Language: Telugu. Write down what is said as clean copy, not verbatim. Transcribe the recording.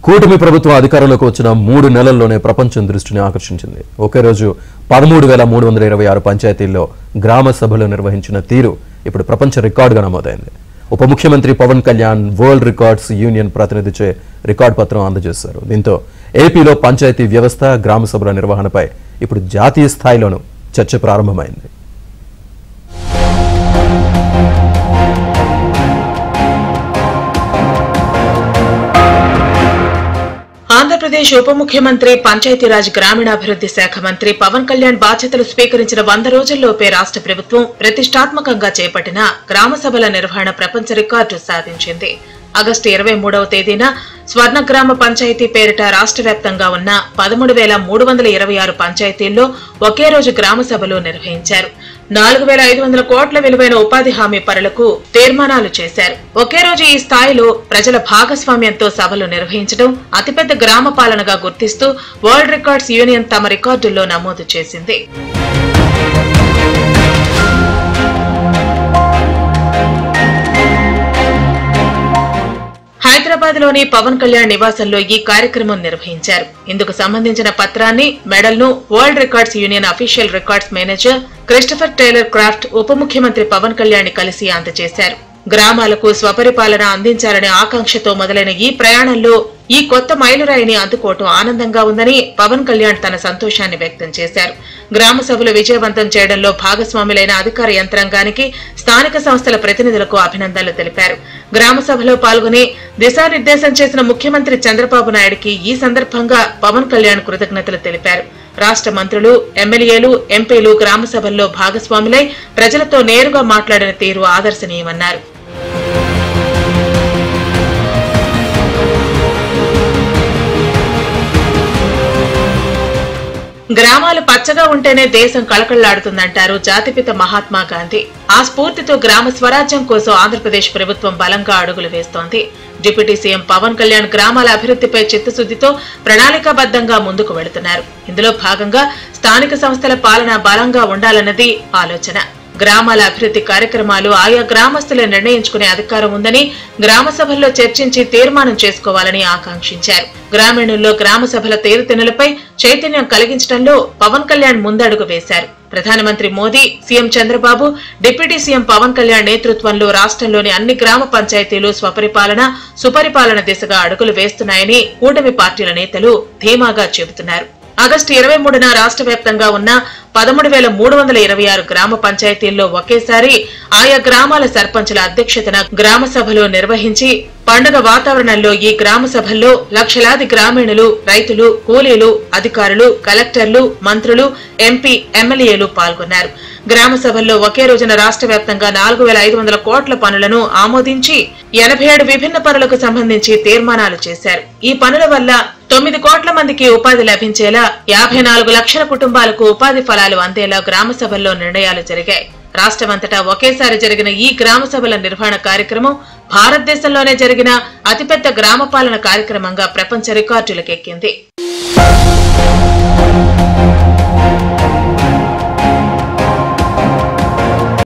కూటమి ప్రభుత్వం అధికారంలోకి వచ్చిన 3 నెలల్లోనే ప్రపంచం దృష్టిని ఆకర్షించింది. ఒకే రోజు 13,326 పంచాయతీల్లో గ్రామ సభలు నిర్వహించిన తీరు ఇప్పుడు ప్రపంచ రికార్డుగా నమోదైంది. ఉప ముఖ్యమంత్రి Pawan Kalyan world records union ప్రతినిధిచే రికార్డు పత్రం అందజేశారు. దీంతో ఏపీలో పంచాయతీ వ్యవస్థ, గ్రామ సభల నిర్వహణపై ఇప్పుడు జాతీయ స్థాయిలోనూ చర్చ ప్రారంభమైంది. ఆంధ్రప్రదేశ్ ఉప ముఖ్యమంత్రి పంచాయతీరాజ్ గ్రామీణాభివృద్ది శాఖ మంత్రి పవన్ కళ్యాణ్ బాధ్యతలు స్వీకరించిన 100 రోజుల్లోపే రాష్ట్ర ప్రభుత్వం ప్రతిష్టాత్మకంగా చేపట్టిన గ్రామ సభల నిర్వహణ ప్రపంచ రికార్డు సాధించింది. ఆగస్టు 23వ తేదీన స్వర్ణగ్రామ పంచాయతీ పేరిట రాష్ట్ర వ్యాప్తంగా ఉన్న 13,326 పంచాయతీల్లో ఒకే రోజు గ్రామ సభలు నిర్వహించారు. 4,500 కోట్ల విలువైన ఉపాధి హామీ పనులకు తీర్మానాలు చేశారు. ఒకే రోజు ఈ స్థాయిలో ప్రజల భాగస్వామ్యంతో సభలు నిర్వహించడం అతిపెద్ద గ్రామ పాలనగా గుర్తిస్తూ వరల్డ్ రికార్డ్స్ యూనియన్ తమ రికార్డుల్లో నమోదు చేసింది. హైదరాబాద్ లోని పవన్ కళ్యాణ్ నివాసంలో ఈ కార్యక్రమం నిర్వహించారు. ఇందుకు సంబంధించిన పత్రాన్ని, మెడల్ను world records union official records manager Christopher Taylor Kraft ఉప ముఖ్యమంత్రి పవన్ కళ్యాణ్ కలిసి అందజేశారు. గ్రామాలకు స్వపరిపాలన అందించాలనే ఆకాంక్షతో మొదలైన ఈ ప్రయాణంలో ఈ కొత్త మైలురాయిని అందుకోవటం ఆనందంగా ఉందని పవన్ కళ్యాణ్ తన సంతోషాన్ని వ్యక్తం చేశారు. గ్రామ సభలు విజయవంతం చేయడంలో భాగస్వాములైన అధికార యంత్రాంగానికి, స్థానిక సంస్థల ప్రతినిధులకు అభినందనలు తెలిపారు. గ్రామ సభలో పాల్గొని దిశానిర్దేశం చేసిన ముఖ్యమంత్రి చంద్రబాబు నాయుడుకి ఈ సందర్భంగా పవన్ కళ్యాణ్ కృతజ్ఞతలు తెలిపారు. రాష్ట్ర మంత్రులు, ఎమ్మెల్యేలు, ఎంపీలు గ్రామ సభల్లో భాగస్వాములై ప్రజలతో నేరుగా మాట్లాడిన తీరు ఆదర్శనీయమన్నారు. గ్రామాలు పచ్చగా ఉంటేనే దేశం కళకళ్లాడుతుందంటారు జాతిపిత మహాత్మా గాంధీ. ఆ స్ఫూర్తితో గ్రామ స్వరాజ్యం కోసం ఆంధ్రప్రదేశ్ ప్రభుత్వం బలంగా అడుగులు వేస్తోంది. డిప్యూటీ సీఎం పవన్ కళ్యాణ్ గ్రామాల అభివృద్ధిపై చిత్తశుద్దితో ప్రణాళికాబద్దంగా ముందుకు వెళుతున్నారు. ఇందులో భాగంగా స్థానిక సంస్థల పాలన బలంగా ఉండాలన్నది ఆలోచన. గ్రామాల అభివృద్ధి కార్యక్రమాలు ఆయా గ్రామస్తులే నిర్ణయించుకునే అధికారం ఉందని, గ్రామ సభల్లో చర్చించి తీర్మానం చేసుకోవాలని ఆకాంక్షించారు. గ్రామీణుల్లో గ్రామ సభల తీరుతెన్నులపై చైతన్యం కలిగించడంలో పవన్ కళ్యాణ్ ముందడుగు వేశారు. ప్రధానమంత్రి Modi, CM Chandrababu, deputy CM Pavan Kalyan నేతృత్వంలో రాష్ట్రంలోని అన్ని గ్రామ పంచాయతీలు స్వపరిపాలన, సుపరిపాలన దిశగా అడుగులు వేస్తున్నాయని కూటమి పార్టీల నేతలు ధీమాగా చెబుతున్నారు. ఆగస్టు 23న రాష్ట్ర వ్యాప్తంగా ఉన్న 13,326 గ్రామ పంచాయతీల్లో ఒకేసారి ఆయా గ్రామాల సర్పంచుల అధ్యక్షతన గ్రామ సభలు నిర్వహించి పండుగ వాతావరణంలో ఈ గ్రామ సభల్లో లక్షలాది గ్రామీణులు, రైతులు, కూలీలు, అధికారులు, కలెక్టర్లు, మంత్రులు, ఎంపీ, ఎమ్మెల్యేలు పాల్గొన్నారు. గ్రామ సభల్లో ఒకే రోజున రాష్ట్ర వ్యాప్తంగా 4,500 కోట్ల పనులను ఆమోదించి 87 విభిన్న పనులకు సంబంధించి తీర్మానాలు చేశారు. ఈ పనుల వల్ల 9 కోట్ల మందికి ఉపాధి లభించేలా, 54 లక్షల కుటుంబాలకు ఉపాధి ఫలాలు అందేలా గ్రామ సభల్లో నిర్ణయాలు జరిగాయి. రాష్ట్రమంతటా ఒకేసారి జరిగిన ఈ గ్రామ సభల నిర్వహణ కార్యక్రమం భారతదేశంలోనే జరిగిన అతిపెద్ద గ్రామ పాలన కార్యక్రమంగా ప్రపంచ రికార్డులకెక్కింది.